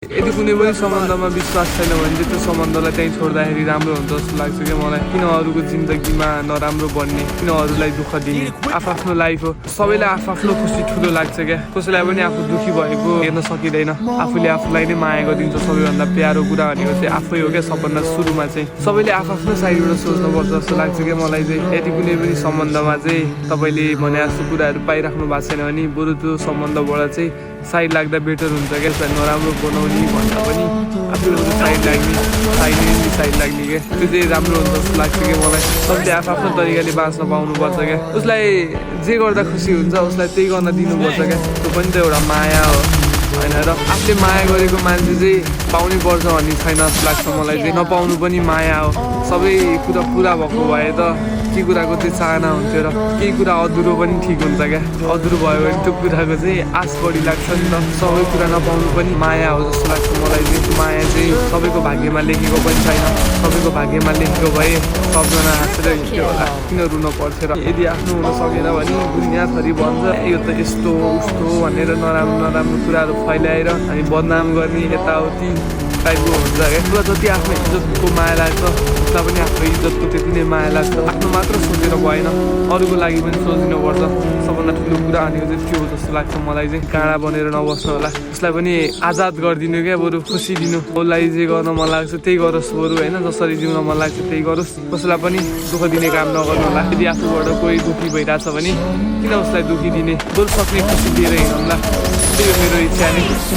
यदि कुनै पनि सम्बन्धमा विश्वास छैन भने चाहिँ त्यो सम्बन्धलाई त्यहीँ छोड्दाखेरि राम्रो हुन्छ जस्तो लाग्छ क्या मलाई। किन अरूको जिन्दगीमा नराम्रो बन्ने, किन अरूलाई दुःख दिने। आफ्नो लाइफ हो, सबैलाई आफ्नो खुसी ठुलो लाग्छ क्या। कसैलाई पनि आफू दुःखी भएको हेर्न सकिँदैन। आफूले आफूलाई नै माया गरिदिन्छ। सबैभन्दा प्यारो कुरा भनेको चाहिँ आफै हो क्या। सबभन्दा सुरुमा चाहिँ सबैले आफ्नो साइडबाट सोच्नुपर्छ जस्तो लाग्छ क्या मलाई चाहिँ। यदि कुनै पनि सम्बन्धमा चाहिँ तपाईँले भने जस्तो कुराहरू पाइराख्नु भएको छैन भने बरु त्यो सम्बन्धबाट चाहिँ साइड लाग्दा बेटर हुन्छ क्या। नराम्रो बनाउने भन्दा पनि आफूले साइड लाग्ने साइड लाग्ने क्या, त्यो चाहिँ राम्रो हुन्छ जस्तो लाग्छ क्या मलाई। सबले आफ्नो तरिकाले बाँच्न पाउनुपर्छ क्या। उसलाई जे गर्दा खुसी हुन्छ उसलाई त्यही गर्न दिनुपर्छ क्या। त्यो पनि त एउटा माया हो होइन र। आफूले माया गरेको मान्छे चाहिँ पाउनै पर्छ भन्ने छैन जस्तो लाग्छ मलाई चाहिँ। नपाउनु पनि माया हो। सबै कुरा पुरा भएको भए त के कुराको चाहिँ चाहना हुन्थ्यो र केही कुरा अधुरो पनि ठिक हुन्छ क्या। अधुरो भयो भने त्यो कुराको चाहिँ आश बढी लाग्छ नि त। सबै कुरा नपाउनु पनि माया हो जस्तो लाग्छ मलाई चाहिँ। माया चाहिँ सबैको भाग्यमा लेखेको पनि छैन। सबैको भाग्यमा लेखेको भए सबजना हाँसेर हिँड्थ्यो होला, किन रुन पर्थ्यो र। यदि आफ्नो हुन सकेन भने दुनियाँभरि भन्छ यो त यस्तो उस्तो भनेर नराम्रो कुराहरू फैलाएर हामी बदनाम गर्ने यताउति टाइपको हुन्छ क्या। उसलाई जति आफ्नो इज्जतको माया लाग्छ उसलाई पनि आफ्नो इज्जतको त्यति नै माया लाग्छ। आफ्नो मात्र सोचेर भएन, अरूको लागि पनि सोचिनुपर्छ। सबभन्दा ठुलो कुरा भनेको चाहिँ त्यो हो जस्तो लाग्छ मलाई चाहिँ। काँडा बनेर नबस्नु होला, उसलाई पनि आजाद गरिदिनु क्या। बरु खुसी दिनु, उसलाई जे गर्न मन लाग्छ त्यही गरोस् बरु होइन। जसरी जिउन मन लाग्छ त्यही गरोस्। कसैलाई पनि दुःख दिने काम नगर्नु होला। यदि आफूबाट कोही दुःखी भइरहेछ भने किन उसलाई दुःखी दिने, बरु सक्ने खुसी दिएर हिँड्नुला। त्यही हो मेरो इच्छा नै।